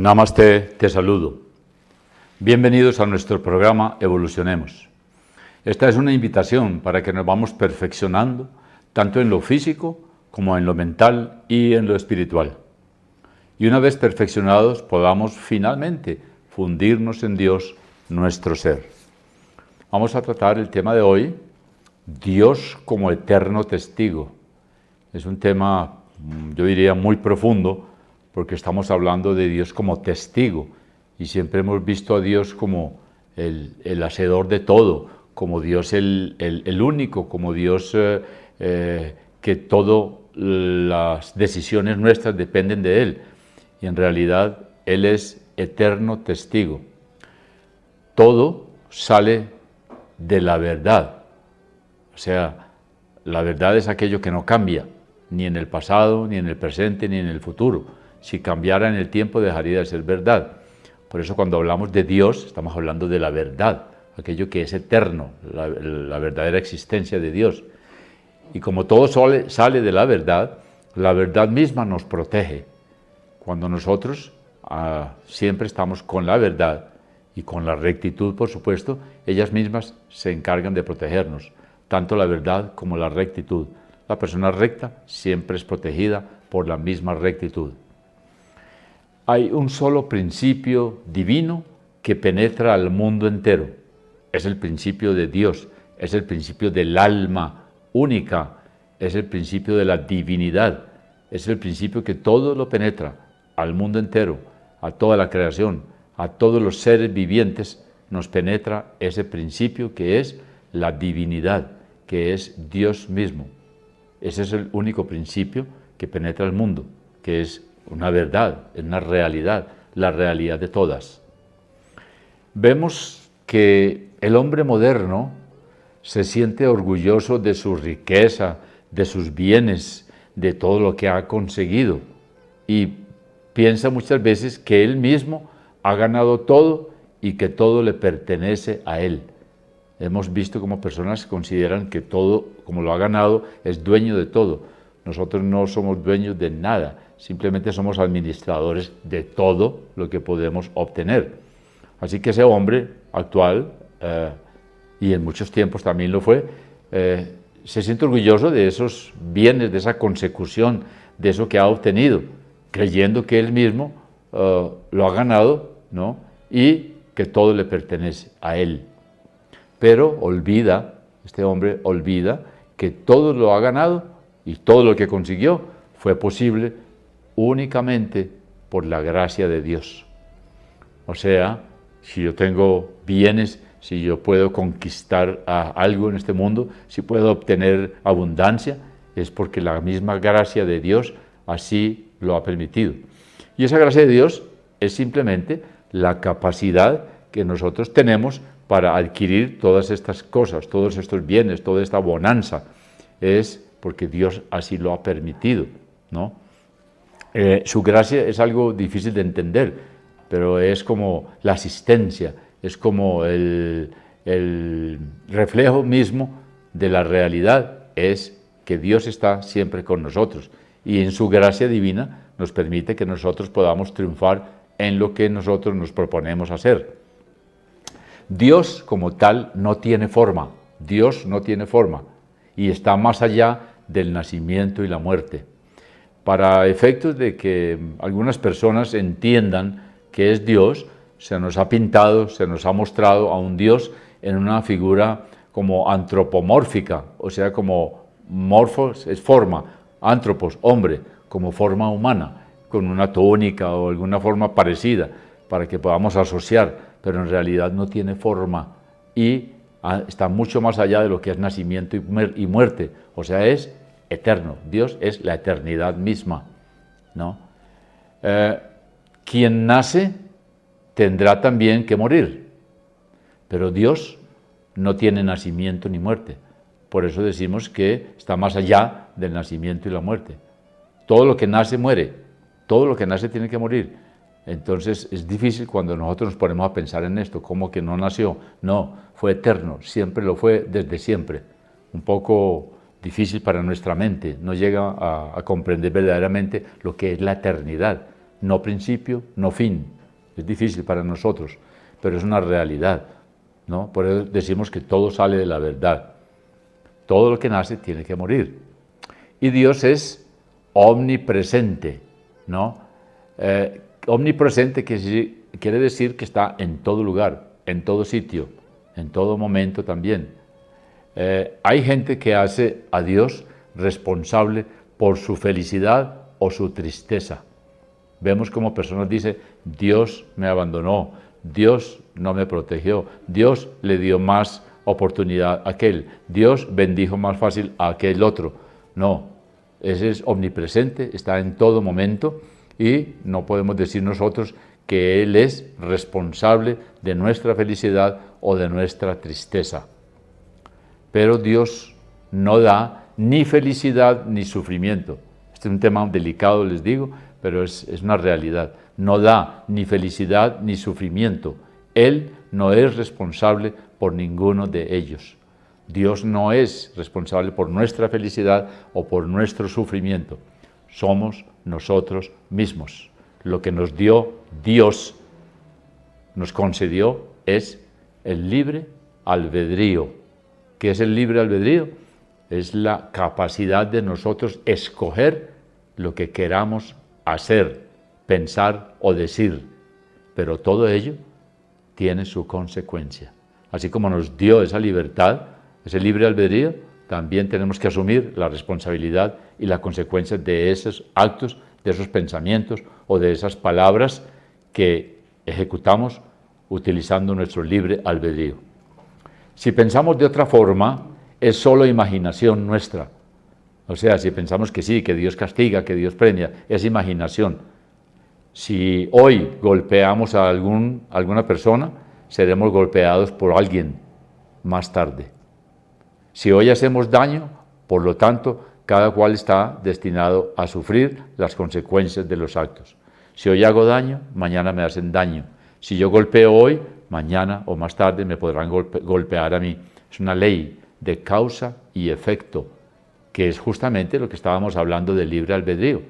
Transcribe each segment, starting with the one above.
Namaste, te saludo. Bienvenidos a nuestro programa Evolucionemos. Esta es una invitación para que nos vamos perfeccionando, tanto en lo físico como en lo mental y en lo espiritual. Y una vez perfeccionados, podamos finalmente fundirnos en Dios, nuestro ser. Vamos a tratar el tema de hoy, Dios como eterno testigo. Es un tema, yo diría, muy profundo, porque estamos hablando de Dios como testigo, y siempre hemos visto a Dios como el hacedor de todo, como Dios el único, como Dios que todas las decisiones nuestras dependen de Él, y en realidad Él es eterno testigo. Todo sale de la verdad, o sea, la verdad es aquello que no cambia, ni en el pasado, ni en el presente, ni en el futuro. Si cambiara en el tiempo, dejaría de ser verdad. Por eso cuando hablamos de Dios, estamos hablando de la verdad, aquello que es eterno, la verdadera existencia de Dios. Y como todo sale de la verdad misma nos protege. Cuando nosotros siempre estamos con la verdad y con la rectitud, por supuesto, ellas mismas se encargan de protegernos, tanto la verdad como la rectitud. La persona recta siempre es protegida por la misma rectitud. Hay un solo principio divino que penetra al mundo entero. Es el principio de Dios, es el principio del alma única, es el principio de la divinidad, es el principio que todo lo penetra, al mundo entero, a toda la creación, a todos los seres vivientes, nos penetra ese principio que es la divinidad, que es Dios mismo. Ese es el único principio que penetra el mundo, que es una verdad, es una realidad, la realidad de todas. Vemos que el hombre moderno se siente orgulloso de su riqueza, de sus bienes, de todo lo que ha conseguido y piensa muchas veces que él mismo ha ganado todo y que todo le pertenece a él. Hemos visto como personas consideran que todo, como lo ha ganado, es dueño de todo. Nosotros no somos dueños de nada, simplemente somos administradores de todo lo que podemos obtener. Así que ese hombre actual, y en muchos tiempos también lo fue, se siente orgulloso de esos bienes, de esa consecución, de eso que ha obtenido, creyendo que él mismo lo ha ganado, ¿no? Y que todo le pertenece a él. Pero este hombre olvida que todo lo ha ganado y todo lo que consiguió fue posible únicamente por la gracia de Dios. O sea, si yo tengo bienes, si yo puedo conquistar algo en este mundo, si puedo obtener abundancia, es porque la misma gracia de Dios así lo ha permitido. Y esa gracia de Dios es simplemente la capacidad que nosotros tenemos para adquirir todas estas cosas, todos estos bienes, toda esta bonanza. Es porque Dios así lo ha permitido, ¿no? Su gracia es algo difícil de entender, pero es como la asistencia, es como el reflejo mismo de la realidad, es que Dios está siempre con nosotros y en su gracia divina nos permite que nosotros podamos triunfar en lo que nosotros nos proponemos hacer. Dios como tal no tiene forma, Dios no tiene forma y está más allá del nacimiento y la muerte. Para efectos de que algunas personas entiendan que es Dios, se nos ha pintado, se nos ha mostrado a un Dios en una figura como antropomórfica, o sea, como morfos es forma, antropos, hombre, como forma humana, con una túnica o alguna forma parecida, para que podamos asociar, pero en realidad no tiene forma y está mucho más allá de lo que es nacimiento y muerte, o sea, es eterno. Dios es la eternidad misma, ¿no? Quien nace tendrá también que morir, pero Dios no tiene nacimiento ni muerte. Por eso decimos que está más allá del nacimiento y la muerte. Todo lo que nace muere, todo lo que nace tiene que morir. Entonces es difícil cuando nosotros nos ponemos a pensar en esto, como que no nació. No, fue eterno, siempre lo fue desde siempre. Un poco difícil para nuestra mente, no llega a comprender verdaderamente lo que es la eternidad. No principio, no fin, Es difícil para nosotros, pero es una realidad, ¿no? Por eso decimos que todo sale de la verdad. Todo lo que nace tiene que morir. Y Dios es omnipresente, ¿no? Omnipresente quiere decir que está en todo lugar, en todo sitio, en todo momento también. Hay gente que hace a Dios responsable por su felicidad o su tristeza. Vemos como personas dicen, Dios me abandonó, Dios no me protegió, Dios le dio más oportunidad a aquel, Dios bendijo más fácil a aquel otro. No, ese es omnipresente, está en todo momento y no podemos decir nosotros que Él es responsable de nuestra felicidad o de nuestra tristeza. Pero Dios no da ni felicidad ni sufrimiento. Este es un tema delicado, les digo, pero es una realidad. No da ni felicidad ni sufrimiento. Él no es responsable por ninguno de ellos. Dios no es responsable por nuestra felicidad o por nuestro sufrimiento. Somos nosotros mismos. Lo que nos dio Dios, nos concedió, es el libre albedrío. ¿Qué es el libre albedrío? Es la capacidad de nosotros escoger lo que queramos hacer, pensar o decir. Pero todo ello tiene su consecuencia. Así como nos dio esa libertad, ese libre albedrío, también tenemos que asumir la responsabilidad y la consecuencia de esos actos, de esos pensamientos o de esas palabras que ejecutamos utilizando nuestro libre albedrío. Si pensamos de otra forma, es solo imaginación nuestra. O sea, si pensamos que sí, que Dios castiga, que Dios premia, es imaginación. Si hoy golpeamos a alguna persona, seremos golpeados por alguien más tarde. Si hoy hacemos daño, por lo tanto, cada cual está destinado a sufrir las consecuencias de los actos. Si hoy hago daño, mañana me hacen daño. Si yo golpeo hoy, mañana o más tarde me podrán golpear a mí. Es una ley de causa y efecto, que es justamente lo que estábamos hablando del libre albedrío,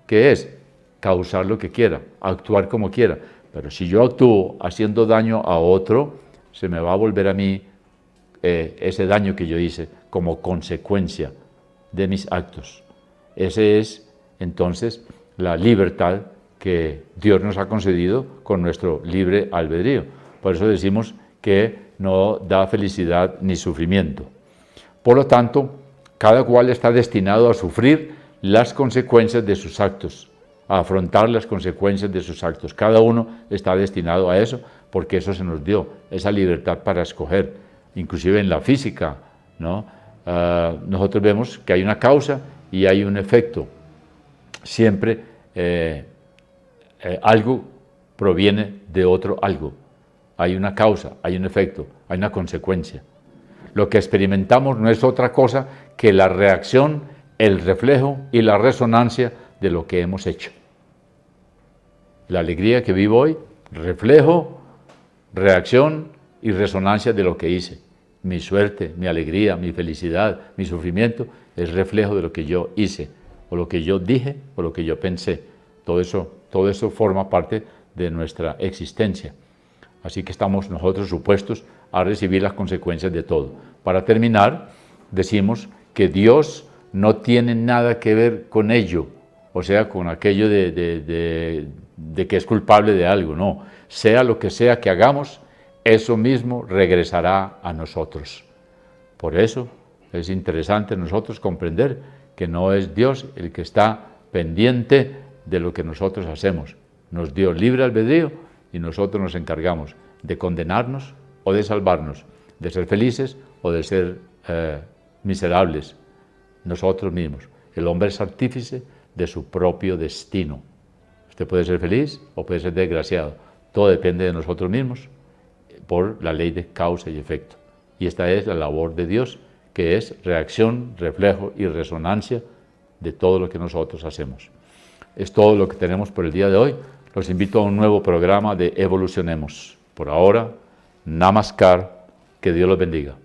que es causar lo que quiera, actuar como quiera. Pero si yo actúo haciendo daño a otro, se me va a volver a mí ese daño que yo hice como consecuencia de mis actos. Esa es entonces la libertad que Dios nos ha concedido con nuestro libre albedrío. Por eso decimos que no da felicidad ni sufrimiento. Por lo tanto, cada cual está destinado a sufrir las consecuencias de sus actos, a afrontar las consecuencias de sus actos. Cada uno está destinado a eso, porque eso se nos dio, esa libertad para escoger, inclusive en la física, ¿no? Nosotros vemos que hay una causa y hay un efecto. Siempre algo proviene de otro algo. Hay una causa, hay un efecto, hay una consecuencia. Lo que experimentamos no es otra cosa que la reacción, el reflejo y la resonancia de lo que hemos hecho. La alegría que vivo hoy, reflejo, reacción y resonancia de lo que hice. Mi suerte, mi alegría, mi felicidad, mi sufrimiento es reflejo de lo que yo hice, o lo que yo dije, o lo que yo pensé. Todo eso forma parte de nuestra existencia. Así que estamos nosotros supuestos a recibir las consecuencias de todo. Para terminar, decimos que Dios no tiene nada que ver con ello, o sea, con aquello de que es culpable de algo, no. Sea lo que sea que hagamos, eso mismo regresará a nosotros. Por eso es interesante nosotros comprender que no es Dios el que está pendiente de lo que nosotros hacemos. Nos dio libre albedrío y nosotros nos encargamos de condenarnos o de salvarnos, de ser felices o de ser miserables, nosotros mismos. El hombre es artífice de su propio destino. Usted puede ser feliz o puede ser desgraciado. Todo depende de nosotros mismos por la ley de causa y efecto. Y esta es la labor de Dios, que es reacción, reflejo y resonancia de todo lo que nosotros hacemos. Es todo lo que tenemos por el día de hoy. Los invito a un nuevo programa de Evolucionemos. Por ahora, Namaskar, que Dios los bendiga.